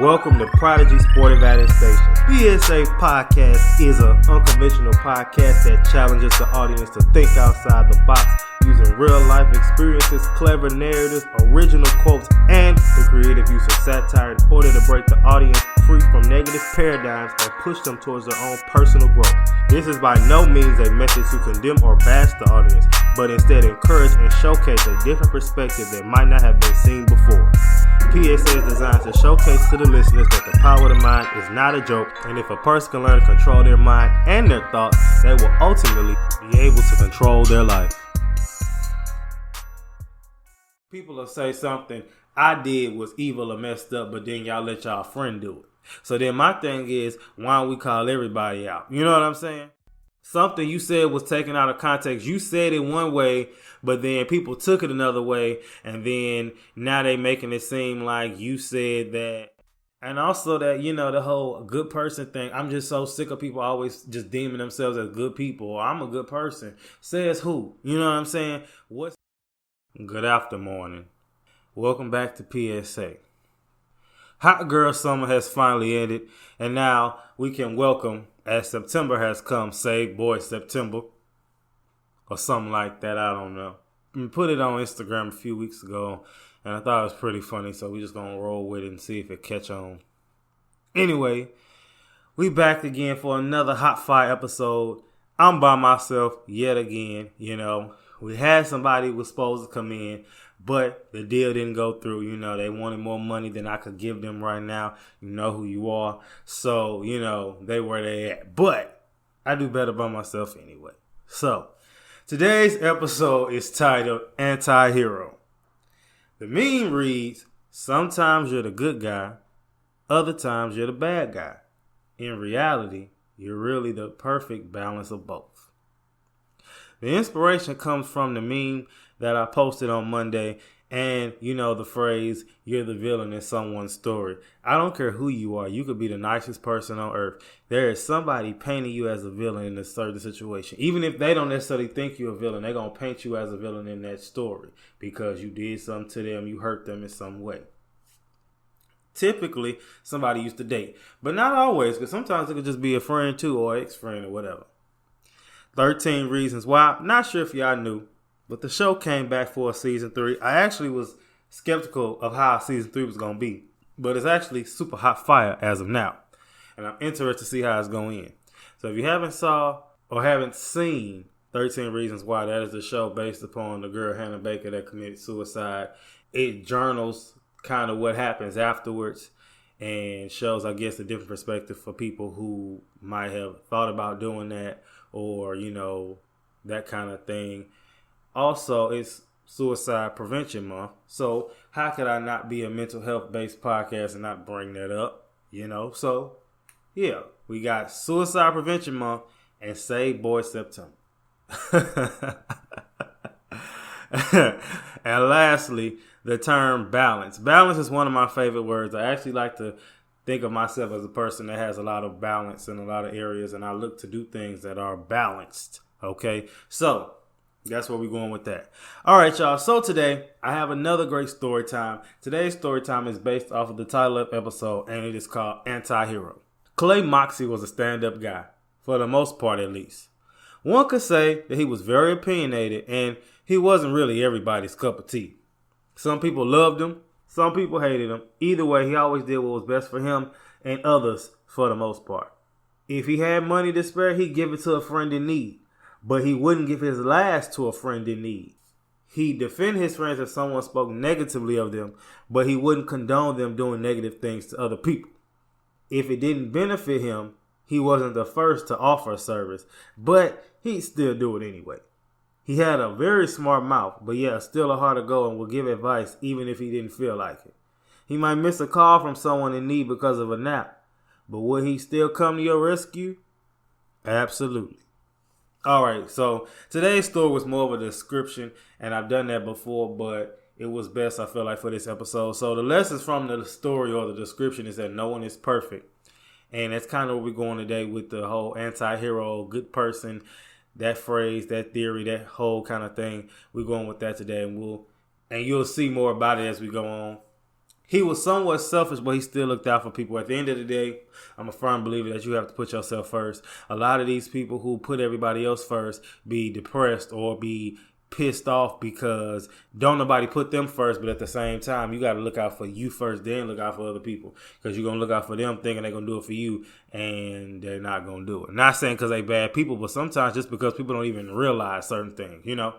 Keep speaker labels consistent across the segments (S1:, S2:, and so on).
S1: Welcome to Prodigy Sportive Attestation. PSA Podcast is an unconventional podcast that challenges the audience to think outside the box using real-life experiences, clever narratives, original quotes, and the creative use of satire in order to break the audience free from negative paradigms and push them towards their own personal growth. This is by no means a method to condemn or bash the audience, but instead encourage and showcase a different perspective that might not have been seen before. PSA is designed to showcase to the listeners that the power of the mind is not a joke, and if a person can learn to control their mind and their thoughts, they will ultimately be able to control their life. People will say something I did was evil or messed up, but then y'all let y'all friend do it. So then my thing is, why don't we call everybody out? You know what I'm saying? Something you said was taken out of context. You said it one way, but then people took it another way, and then now they making it seem like you said that. And also that, you know, the whole good person thing. I'm just so sick of people always just deeming themselves as good people. Or I'm a good person. Says who? You know what I'm saying? Good after morning. Welcome back to PSA. Hot girl summer has finally ended, and now we can welcome, as September has come, say boy September, or something like that, I don't know. I put it on Instagram a few weeks ago, and I thought it was pretty funny, so we just gonna roll with it and see if it catch on. Anyway, we back again for another hot fire episode. I'm by myself yet again, you know. We had somebody who was supposed to come in, but the deal didn't go through. You know, they wanted more money than I could give them right now. You know who you are. So, you know, they where they at. But I do better by myself anyway. So, today's episode is titled Antihero. The meme reads, sometimes you're the good guy, other times you're the bad guy. In reality, you're really the perfect balance of both. The inspiration comes from the meme that I posted on Monday, and you know the phrase, you're the villain in someone's story. I don't care who you are. You could be the nicest person on earth. There is somebody painting you as a villain in a certain situation. Even if they don't necessarily think you're a villain, they're going to paint you as a villain in that story because you did something to them, you hurt them in some way. Typically, somebody used to date, but not always, because sometimes it could just be a friend too, or ex-friend or whatever. 13 Reasons Why. Not sure if y'all knew, but the show came back for a season 3. I actually was skeptical of how season 3 was going to be, but it's actually super hot fire as of now. And I'm interested to see how it's going in. So if you haven't seen 13 Reasons Why, that is the show based upon the girl Hannah Baker that committed suicide. It journals kind of what happens afterwards and shows, I guess, a different perspective for people who might have thought about doing that, or, you know, that kind of thing. Also, it's Suicide Prevention Month. So how could I not be a mental health based podcast and not bring that up? You know, so yeah, we got Suicide Prevention Month and Say Boy September. And lastly, the term balance. Balance is one of my favorite words. I actually like to think of myself as a person that has a lot of balance in a lot of areas, and I look to do things that are balanced. Okay, so that's where we're going with that. All right, y'all. So today I have another great story time. Today's story time is based off of the title of the episode, and it is called Antihero. Clay Moxey was a stand-up guy, for the most part at least. One could say that he was very opinionated, and he wasn't really everybody's cup of tea. Some people loved him. Some people hated him. Either way, he always did what was best for him and others for the most part. If he had money to spare, he'd give it to a friend in need. But he wouldn't give his last to a friend in need. He'd defend his friends if someone spoke negatively of them, but he wouldn't condone them doing negative things to other people. If it didn't benefit him, he wasn't the first to offer a service, but he'd still do it anyway. He had a very smart mouth, but yeah, still a heart to go and would give advice even if he didn't feel like it. He might miss a call from someone in need because of a nap, but would he still come to your rescue? Absolutely. All right, so today's story was more of a description, and I've done that before, but it was best, I feel like, for this episode. So the lessons from the story or the description is that no one is perfect, and that's kind of where we're going today with the whole anti-hero, good person, that phrase, that theory, that whole kind of thing. We're going with that today, and you'll see more about it as we go on. He was somewhat selfish, but he still looked out for people. At the end of the day, I'm a firm believer that you have to put yourself first. A lot of these people who put everybody else first be depressed or be pissed off because don't nobody put them first, but at the same time, you got to look out for you first, then look out for other people, because you're going to look out for them thinking they're going to do it for you, and they're not going to do it. Not saying because they bad people, but sometimes just because people don't even realize certain things, you know,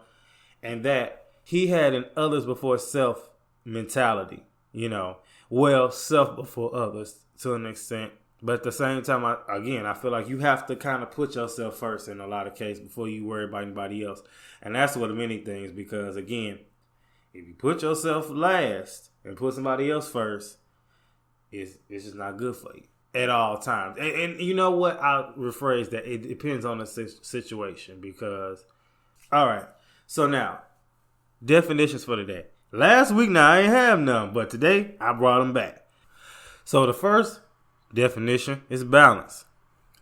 S1: and that he had an others before self mentality, you know, well, self before others to an extent. But at the same time, I feel like you have to kind of put yourself first in a lot of cases before you worry about anybody else. And that's what many things, because again, if you put yourself last and put somebody else first, it's just not good for you at all times. And you know what? I'll rephrase that. It depends on the situation, because, all right. So now, definitions for today. Last week, now I ain't have none, but today I brought them back. So the first definition is balance.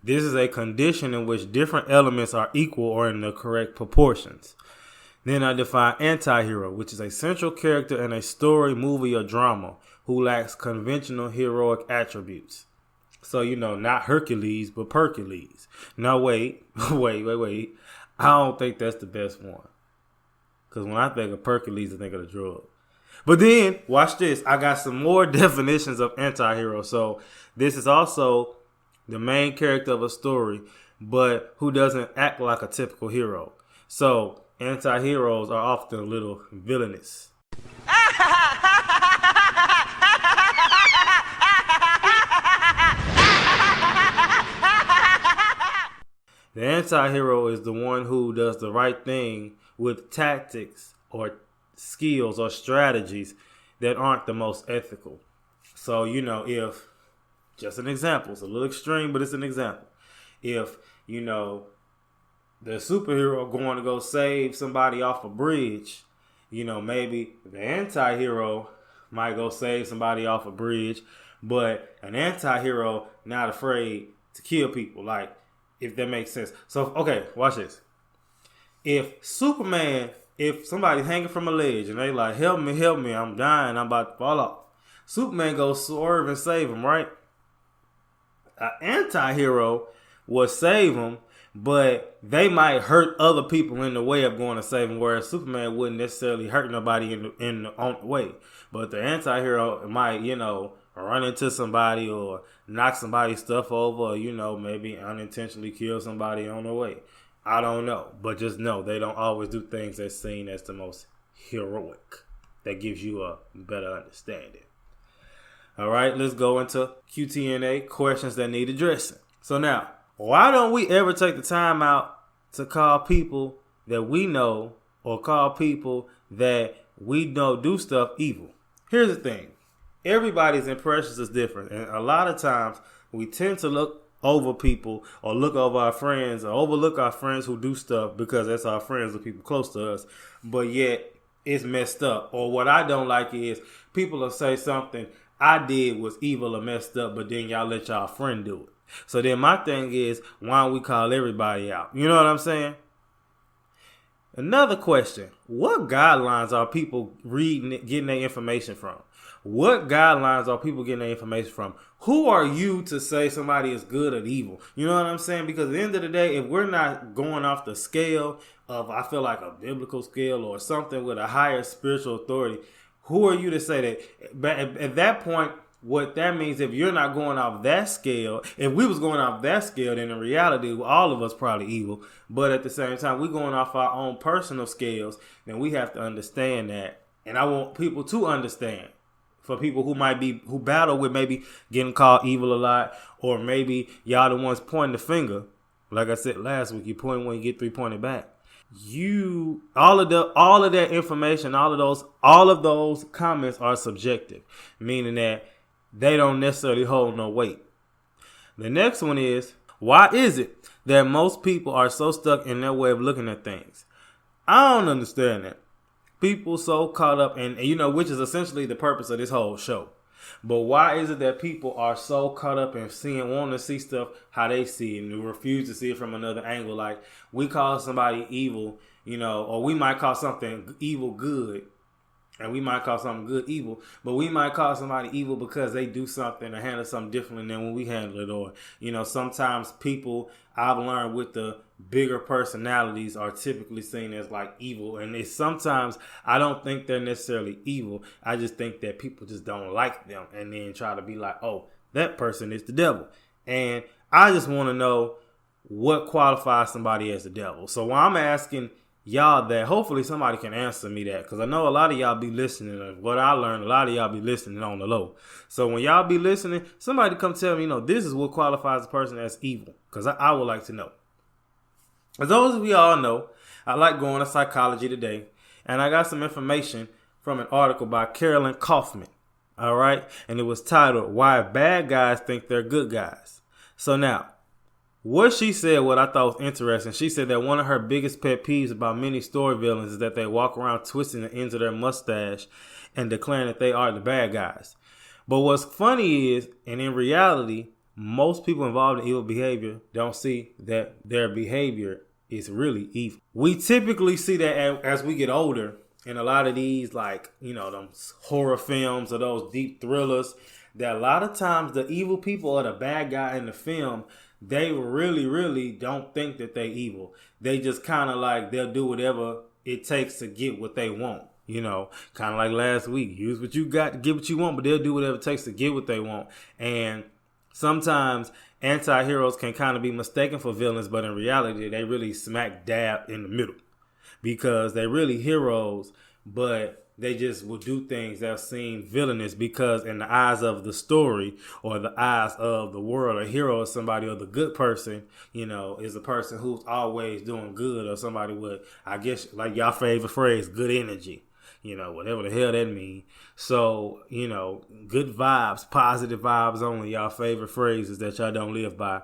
S1: This is a condition in which different elements are equal or in the correct proportions. Then I define antihero, which is a central character in a story, movie, or drama who lacks conventional heroic attributes. So, you know, not Hercules, but Percules. Now, wait. I don't think that's the best one. Because when I think of Percules, I think of the drug. But then, watch this. I got some more definitions of antihero. So this is also the main character of a story, but who doesn't act like a typical hero. So antiheroes are often a little villainous. The antihero is the one who does the right thing with tactics or skills or strategies that aren't the most ethical. So, you know, if, just an example, it's a little extreme, but it's an example. If, you know, the superhero going to go save somebody off a bridge, you know, maybe the anti-hero might go save somebody off a bridge, but an anti-hero not afraid to kill people, like, if that makes sense. So, okay, watch this. If somebody's hanging from a ledge and they like, help me, I'm dying, I'm about to fall off. Superman goes swerve and save him, right? An anti-hero will save him, but they might hurt other people in the way of going to save him, whereas Superman wouldn't necessarily hurt nobody on the way. But the anti-hero might, you know, run into somebody or knock somebody's stuff over, or, you know, maybe unintentionally kill somebody on the way. I don't know, but just know they don't always do things that's seen as the most heroic. That gives you a better understanding. All right, let's go into QTNA, questions that need addressing. So now, why don't we ever take the time out to call people that we know or call people that we know do stuff evil? Here's the thing. Everybody's impressions is different, and a lot of times we tend to look over people or look over our friends or overlook our friends who do stuff because that's our friends or people close to us, but yet it's messed up. Or what I don't like is people will say something I did was evil or messed up, but then y'all let y'all friend do it. So then my thing is, why don't we call everybody out? You know what I'm saying? Another question. What guidelines are people getting their information from? What guidelines are people getting their information from? Who are you to say somebody is good or evil? You know what I'm saying? Because at the end of the day, if we're not going off the scale of, I feel like, a biblical scale or something with a higher spiritual authority, who are you to say that? But at that point, what that means, if you're not going off that scale, if we was going off that scale, then in reality, all of us probably evil. But at the same time, we're going off our own personal scales, then we have to understand that. And I want people to understand. For people who battle with maybe getting called evil a lot, or maybe y'all the ones pointing the finger. Like I said last week, you point one, you get 3 pointed back. All of that information, all of those comments are subjective, meaning that they don't necessarily hold no weight. The next one is, why is it that most people are so stuck in their way of looking at things? I don't understand that. People so caught up in, you know, which is essentially the purpose of this whole show. But why is it that people are so caught up in wanting to see stuff how they see it and refuse to see it from another angle? Like, we call somebody evil, you know, or we might call something evil good. And we might call something good evil, but we might call somebody evil because they do something or handle something differently than when we handle it. Or, sometimes people, I've learned, with the bigger personalities are typically seen as like evil. And sometimes I don't think they're necessarily evil. I just think that people just don't like them and then try to be like, oh, that person is the devil. And I just want to know what qualifies somebody as the devil. So when I'm asking y'all that, hopefully somebody can answer me that, because I know a lot of y'all be listening. And what I learned, a lot of y'all be listening on the low. So when y'all be listening, somebody come tell me, this is what qualifies a person as evil, because I would like to know. As those we all know, I like going to Psychology Today, and I got some information from an article by Carolyn Kaufman. All right, and it was titled "Why Bad Guys Think They're Good Guys." So now, what she said, what I thought was interesting, she said that one of her biggest pet peeves about many story villains is that they walk around twisting the ends of their mustache and declaring that they are the bad guys. But what's funny is, and in reality, most people involved in evil behavior don't see that their behavior is really evil. We typically see that as we get older in a lot of these, like, them horror films or those deep thrillers, that a lot of times the evil people or the bad guy in the film, they really, really don't think that they evil. They just kind of like, they'll do whatever it takes to get what they want. Kind of like last week, use what you got to get what you want, but they'll do whatever it takes to get what they want. And sometimes anti-heroes can kind of be mistaken for villains, but in reality, they really smack dab in the middle, because they're really heroes, but they just will do things that seem villainous, because in the eyes of the story or the eyes of the world, a hero is somebody, or the good person, is a person who's always doing good, or somebody with, I guess, like y'all favorite phrase, good energy. Whatever the hell that means. So, good vibes, positive vibes only, y'all favorite phrases that y'all don't live by.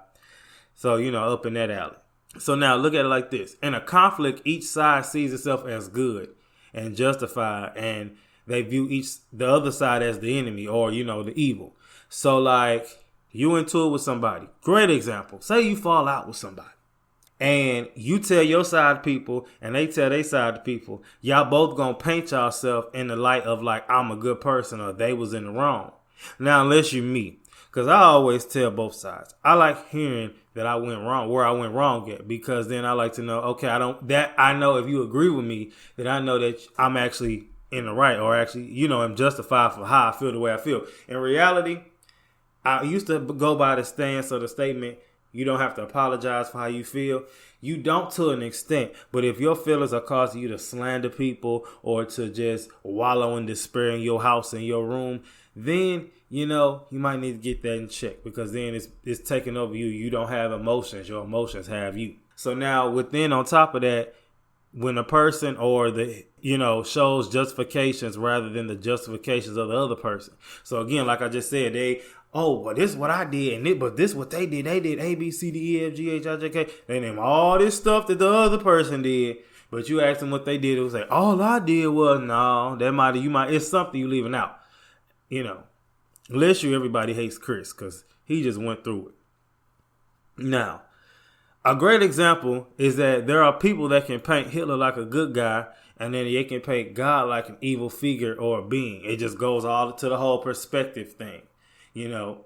S1: So, up in that alley. So now look at it like this. In a conflict, each side sees itself as good and justified, and they view the other side as the enemy, or, the evil. So like, you into it with somebody. Great example. Say you fall out with somebody, and you tell your side people, and they tell their side people. Y'all both gonna paint yourself in the light of like, I'm a good person, or they was in the wrong. Now, unless you me, because I always tell both sides. I like hearing that I went wrong, where I went wrong at, because then I like to know, okay, I know if you agree with me, that I know that I'm actually in the right, or actually, I'm justified for how I feel the way I feel. In reality, I used to go by the stance or the statement, you don't have to apologize for how you feel. You don't, to an extent, but if your feelings are causing you to slander people or to just wallow in despair in your house, in your room, then, you might need to get that in check, because then it's taking over you. You don't have emotions. Your emotions have you. So now on top of that, when a person or shows justifications rather than the justifications of the other person. So again, like I just said, well, this is what I did, but this is what they did. They did A, B, C, D, E, F, G, H, I, J, K. They name all this stuff that the other person did. But you ask them what they did, it was like, all I did was, no, it's something you leaving out. Unless everybody hates Chris, because he just went through it. Now, a great example is that there are people that can paint Hitler like a good guy, and then they can paint God like an evil figure or a being. It just goes all to the whole perspective thing. You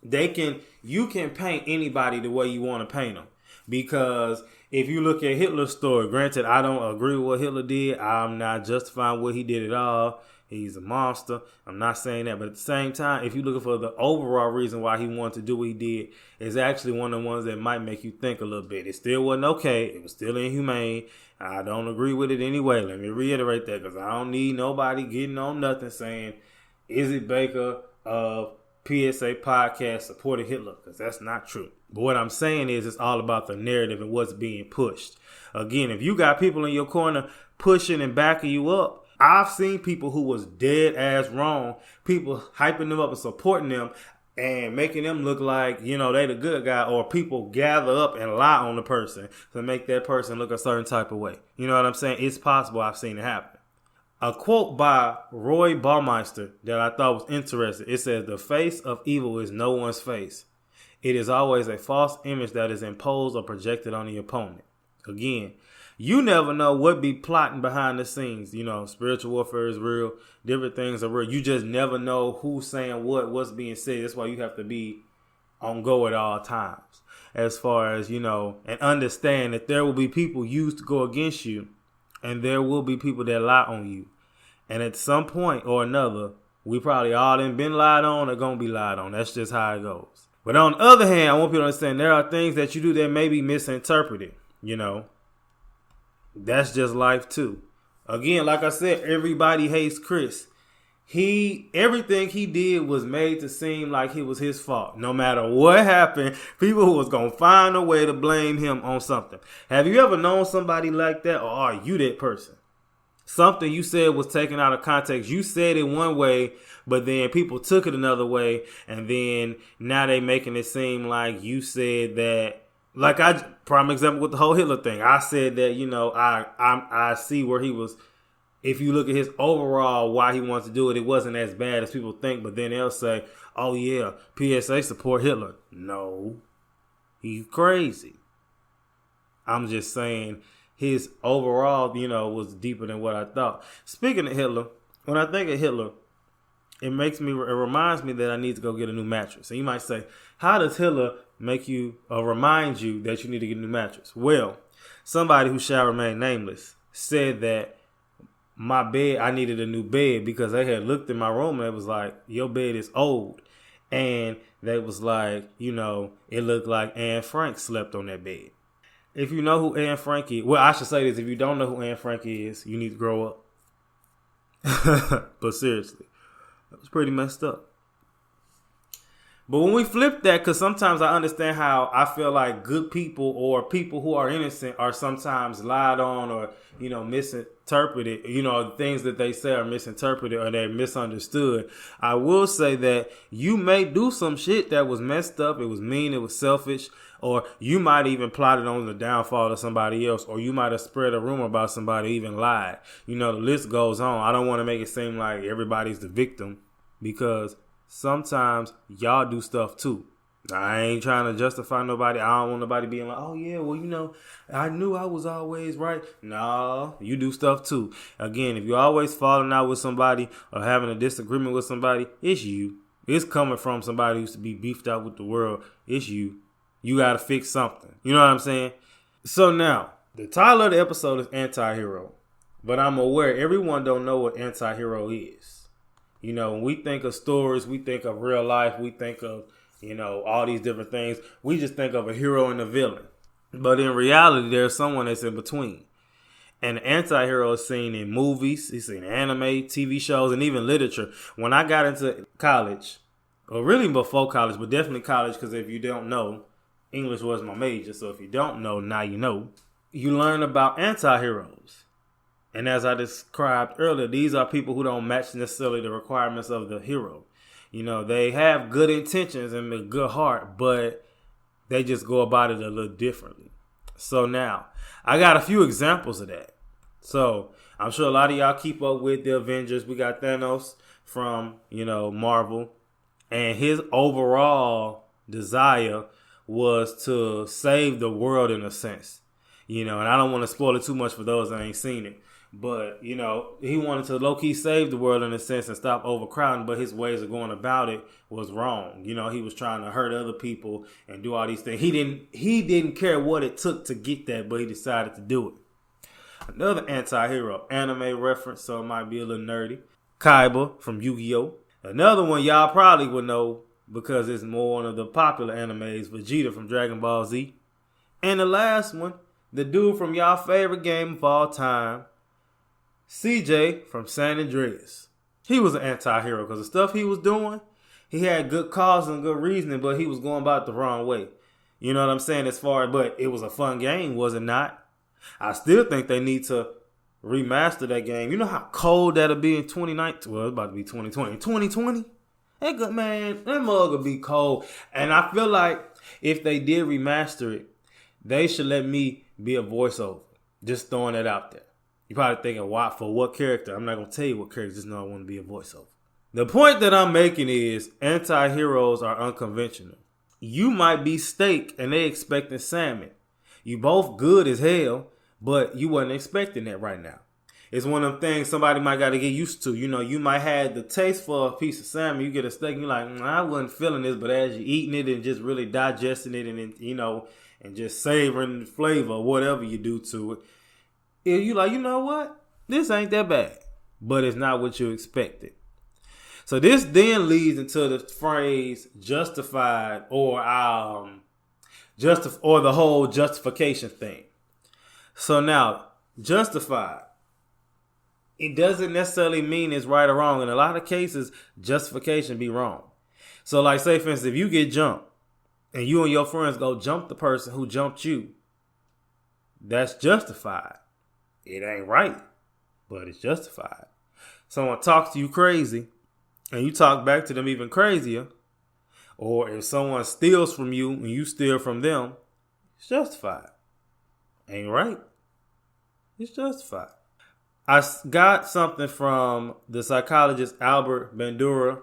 S1: can paint anybody the way you want to paint them. Because if you look at Hitler's story, granted, I don't agree with what Hitler did. I'm not justifying what he did at all. He's a monster. I'm not saying that. But at the same time, if you're looking for the overall reason why he wanted to do what he did, it's actually one of the ones that might make you think a little bit. It still wasn't okay. It was still inhumane. I don't agree with it anyway. Let me reiterate that, because I don't need nobody getting on nothing saying Izzy Baker of PSA Podcast supported Hitler, because that's not true. But what I'm saying is, it's all about the narrative and what's being pushed. Again, if you got people in your corner pushing and backing you up, I've seen people who was dead ass wrong, people hyping them up and supporting them and making them look like, they the good guy, or people gather up and lie on the person to make that person look a certain type of way. You know what I'm saying? It's possible. I've seen it happen. A quote by Roy Baumeister that I thought was interesting. It says, "The face of evil is no one's face. It is always a false image that is imposed or projected on the opponent." Again, You never know what be plotting behind the scenes. You know, spiritual warfare is real. Different things are real. You just never know who's saying what's being said. That's why you have to be on go at all times. As far as, you know, and understand that there will be people used to go against you, and there will be people that lie on you. And at some point or another, we probably all done been lied on or gonna be lied on. That's just how it goes. But on the other hand, I want people to understand there are things that you do that may be misinterpreted. You know, that's just life too. Again, like I said, everybody hates Chris. Everything he did was made to seem like it was his fault. No matter what happened, people was gonna find a way to blame him on something. Have you ever known somebody like that, or are you that person? Something you said was taken out of context. You said it one way, but then people took it another way, and then now they making it seem like you said that. Like prime example with the whole Hitler thing. I said that, you know, I see where he was. If you look at his overall why he wants to do it, it wasn't as bad as people think. But then they'll say, "Oh yeah, PSA support Hitler." No, he's crazy. I'm just saying his overall, you know, was deeper than what I thought. Speaking of Hitler, when I think of Hitler, it reminds me that I need to go get a new mattress. And you might say, how does Hitler make you remind you that you need to get a new mattress? Well, somebody who shall remain nameless said that my bed, I needed a new bed because they had looked in my room and it was like, your bed is old. And they was like, you know, it looked like Anne Frank slept on that bed. If you know who Anne Frank is, well, I should say this. If you don't know who Anne Frank is, you need to grow up. But seriously, that was pretty messed up. But when we flip that, because sometimes I understand how I feel like good people or people who are innocent are sometimes lied on or, you know, misinterpreted. You know, things that they say are misinterpreted or they're misunderstood. I will say that you may do some shit that was messed up. It was mean. It was selfish. Or you might even plotted on the downfall of somebody else. Or you might have spread a rumor about somebody, even lied. You know, the list goes on. I don't want to make it seem like everybody's the victim because sometimes y'all do stuff too. I ain't trying to justify nobody. I don't want nobody being like, oh yeah, well, you know, I knew I was always right. No, you do stuff too. Again, if you're always falling out with somebody or having a disagreement with somebody, it's you. It's coming from somebody who used to be beefed out with the world. It's you. You got to fix something. You know what I'm saying? So now, the title of the episode is Antihero. But I'm aware everyone don't know what Antihero is. You know, when we think of stories, we think of real life, we think of, you know, all these different things. We just think of a hero and a villain. But in reality, there's someone that's in between. And the anti-hero is seen in movies, he's seen in anime, TV shows, and even literature. When I got into college, or really before college, but definitely college, because if you don't know, English was my major. So if you don't know, now you know. You learn about anti-heroes. And as I described earlier, these are people who don't match necessarily the requirements of the hero. You know, they have good intentions and a good heart, but they just go about it a little differently. So now, I got a few examples of that. So I'm sure a lot of y'all keep up with the Avengers. We got Thanos from, you know, Marvel. And his overall desire was to save the world in a sense. You know, and I don't want to spoil it too much for those that ain't seen it. But, you know, he wanted to low-key save the world in a sense and stop overcrowding, but his ways of going about it was wrong. You know, he was trying to hurt other people and do all these things. He didn't care what it took to get that, but he decided to do it. Another anti-hero, anime reference, so it might be a little nerdy. Kaiba from Yu-Gi-Oh! Another one y'all probably would know because it's more one of the popular animes, Vegeta from Dragon Ball Z. And the last one, the dude from y'all favorite game of all time, CJ from San Andreas. He was an anti-hero because the stuff he was doing, he had good cause and good reasoning, but he was going about it the wrong way. You know what I'm saying? But it was a fun game, was it not? I still think they need to remaster that game. You know how cold that'll be in 2019? Well, it's about to be 2020. 2020? That good man, that mug will be cold. And I feel like if they did remaster it, they should let me be a voiceover. Just throwing it out there. You're probably thinking, why, for what character? I'm not going to tell you what character, just know I want to be a voiceover. The point that I'm making is anti-heroes are unconventional. You might be steak and they expecting salmon. You both good as hell, but you wasn't expecting that right now. It's one of them things somebody might got to get used to. You know, you might have the taste for a piece of salmon. You get a steak and you're like, I wasn't feeling this, but as you're eating it and just really digesting it and, you know, and just savoring the flavor, whatever you do to it, you like, you know what? This ain't that bad, but it's not what you expected. So this then leads into the phrase justified or the whole justification thing. So now, justified, it doesn't necessarily mean it's right or wrong. In a lot of cases, justification be wrong. So like, say for instance, if you get jumped and you and your friends go jump the person who jumped you, that's justified. It ain't right, but it's justified. Someone talks to you crazy and you talk back to them even crazier, or if someone steals from you and you steal from them, it's justified. Ain't right. It's justified. I got something from the psychologist Albert Bandura,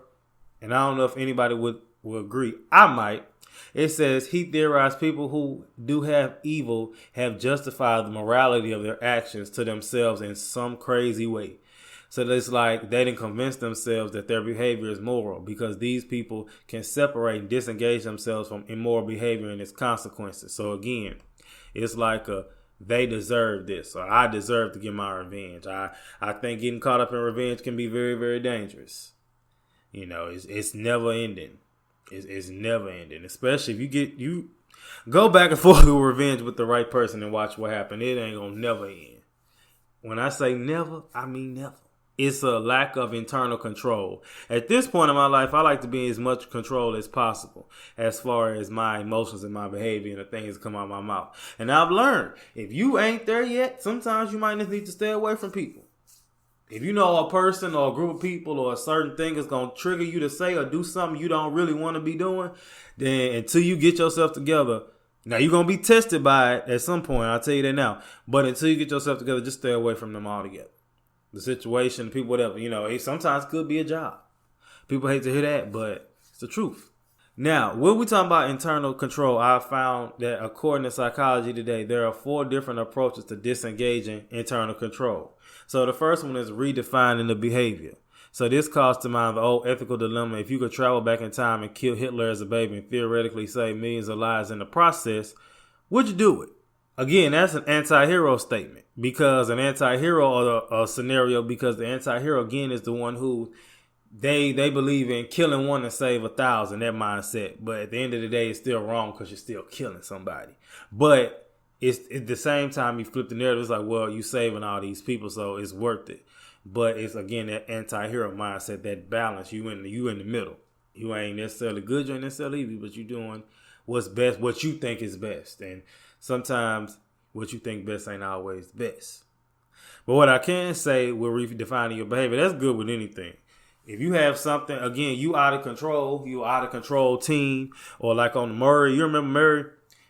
S1: and I don't know if anybody would agree. I might. It says he theorized people who do have evil have justified the morality of their actions to themselves in some crazy way. So it's like they didn't convince themselves that their behavior is moral because these people can separate and disengage themselves from immoral behavior and its consequences. So again, it's like they deserve this, or I deserve to get my revenge. I think getting caught up in revenge can be very, very dangerous. You know, it's never ending. It's never ending, especially if you go back and forth with revenge with the right person and watch what happens. It ain't gonna never end. When I say never, I mean never. It's a lack of internal control. At this point in my life, I like to be in as much control as possible as far as my emotions and my behavior and the things that come out of my mouth. And I've learned, if you ain't there yet, sometimes you might just need to stay away from people. If you know a person or a group of people or a certain thing is going to trigger you to say or do something you don't really want to be doing, then until you get yourself together, now you're going to be tested by it at some point, I'll tell you that now. But until you get yourself together, just stay away from them altogether. The situation, people, whatever, you know, it sometimes could be a job. People hate to hear that, but it's the truth. Now, when we talk about internal control, I found that according to Psychology Today, there are 4 different approaches to disengaging internal control. So the first one is redefining the behavior. So this calls to mind the old ethical dilemma. If you could travel back in time and kill Hitler as a baby and theoretically save millions of lives in the process, would you do it? Again, that's an anti-hero statement, because an anti-hero or a scenario, because the anti-hero, again, is the one who they believe in killing one to save 1,000, that mindset. But at the end of the day, it's still wrong because you're still killing somebody. But it's at the same time, you flip the narrative. It's like, well, you saving all these people, so it's worth it. But it's, again, that anti-hero mindset, that balance. You in the middle. You ain't necessarily good, you ain't necessarily evil, but you doing what's best, what you think is best. And sometimes what you think best ain't always best. But what I can say with redefining your behavior, that's good with anything. If you have something, again, you out of control teen, or like on Murray, you remember Murray?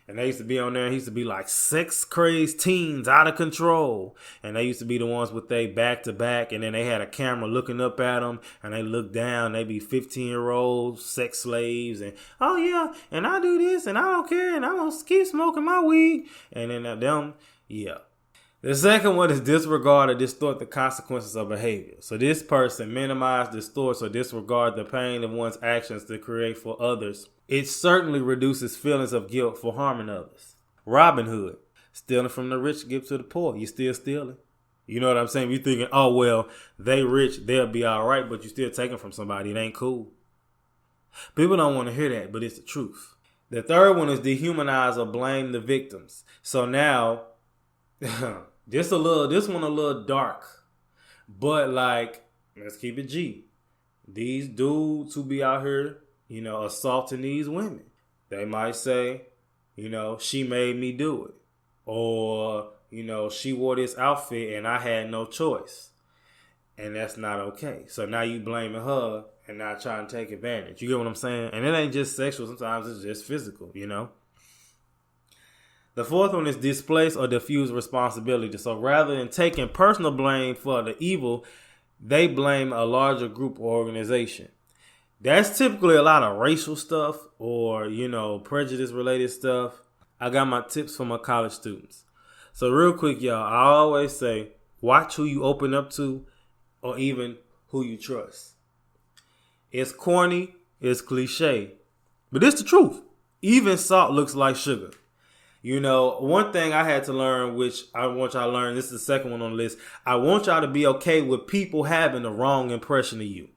S1: And they used to be on there, and he used to be like 6 crazed teens out of control. And they used to be the ones with they back to back, and then they had a camera looking up at them, and they look down, they be 15-year-olds, sex slaves, and oh yeah, and I do this, and I don't care, and I'm going to keep smoking my weed. And then them, yeah. The second one is disregard or distort the consequences of behavior. So this person minimize, distorts, or disregard the pain of one's actions to create for others. It certainly reduces feelings of guilt for harming others. Robin Hood, stealing from the rich, give to the poor. You still stealing. You know what I'm saying? You're thinking, oh, well, they rich, they'll be all right, but you still taking from somebody. It ain't cool. People don't want to hear that, but it's the truth. The third one is dehumanize or blame the victims. So now, this one a little dark, but like, let's keep it G. These dudes who be out here, you know, assaulting these women, they might say, you know, she made me do it, or, you know, she wore this outfit and I had no choice, and that's not okay. So now you blaming her and not trying to take advantage. You get what I'm saying? And it ain't just sexual. Sometimes it's just physical, you know. The fourth one is displace or diffuse responsibility. So rather than taking personal blame for the evil, they blame a larger group or organization. That's typically a lot of racial stuff or, you know, prejudice related stuff. I got my tips for my college students. So real quick, y'all, I always say, watch who you open up to or even who you trust. It's corny, it's cliche, but it's the truth. Even salt looks like sugar. You know, one thing I had to learn, which I want y'all to learn, this is the second one on the list. I want y'all to be okay with people having the wrong impression of you.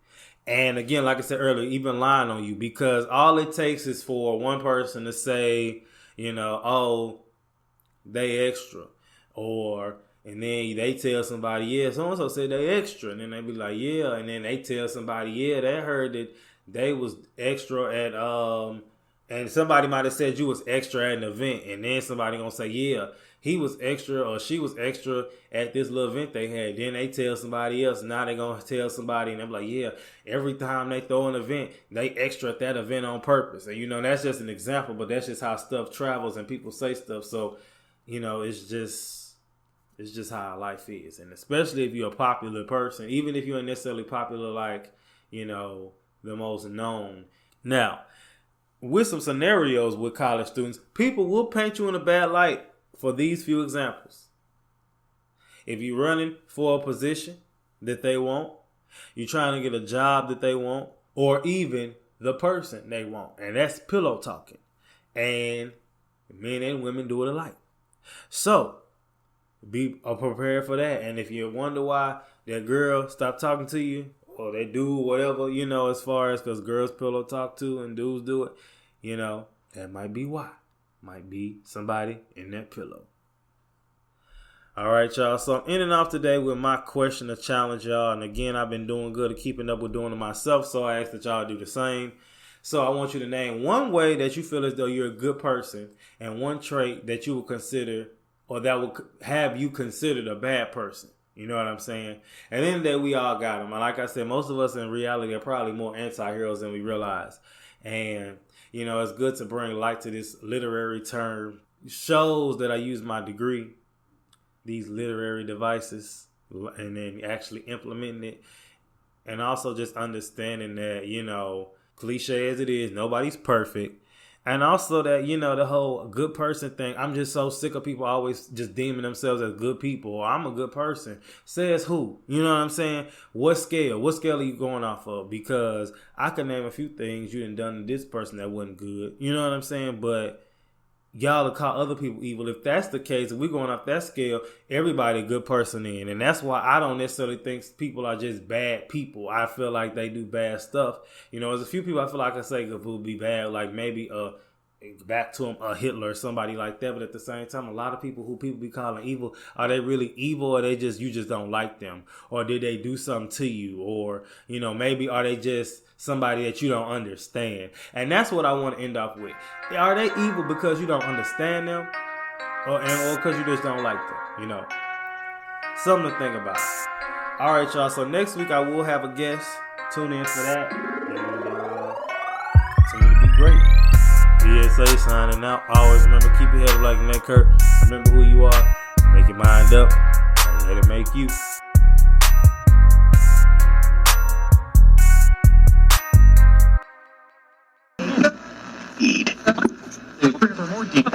S1: And again, like I said earlier, even lying on you, because all it takes is for one person to say, you know, oh, they extra. And then they tell somebody, yeah, so-and-so said they extra. And then they be like, yeah. And then they tell somebody, yeah, they heard that they was extra at, and somebody might have said you was extra at an event. And then somebody gonna say, yeah, he was extra or she was extra at this little event they had. Then they tell somebody else. Now they gonna tell somebody and they're like, yeah, every time they throw an event, they extra at that event on purpose. And, you know, that's just an example, but that's just how stuff travels and people say stuff. So, you know, it's just how life is. And especially if you're a popular person, even if you ain't necessarily popular like, you know, the most known. Now, with some scenarios with college students, people will paint you in a bad light for these few examples. If you're running for a position that they want, you're trying to get a job that they want, or even the person they want. And that's pillow talking. And men and women do it alike. So, be prepared for that. And if you wonder why that girl stopped talking to you, or they do whatever, you know, as far as because girls pillow talk too and dudes do it, you know, that might be why. Might be somebody in that pillow. All right, y'all. So I'm ending off today with my question or challenge, y'all. And again, I've been doing good at keeping up with doing it myself. So I ask that y'all do the same. So I want you to name one way that you feel as though you're a good person and one trait that you would consider or that would have you considered a bad person. You know what I'm saying? And then that we all got them. And like I said, most of us in reality are probably more anti-heroes than we realize. And, you know, it's good to bring light to this literary term. It shows that I use my degree, these literary devices, and then actually implementing it. And also just understanding that, you know, cliche as it is, nobody's perfect. And also that, you know, the whole good person thing. I'm just so sick of people always just deeming themselves as good people. Or I'm a good person. Says who? You know what I'm saying? What scale? What scale are you going off of? Because I could name a few things you done to this person that wasn't good. You know what I'm saying? But y'all will call other people evil. If that's the case, if we're going off that scale, everybody a good person in. And that's why I don't necessarily think people are just bad people. I feel like they do bad stuff. You know, there's a few people I feel like I say could be bad, like maybe back to him, Hitler or somebody like that. But at the same time, a lot of people who people be calling evil, are they really evil or you just don't like them? Or did they do something to you? Or, you know, maybe are they just somebody that you don't understand? And that's what I want to end off with. Are they evil because you don't understand them? Or because you just don't like them? You know, something to think about. All right, y'all. So next week I will have a guest. Tune in for that. And continue to be great. PSA signing out. Always remember, keep your head like Nate Kurt. Remember who you are. Make your mind up. And let it make you.
S2: For more details.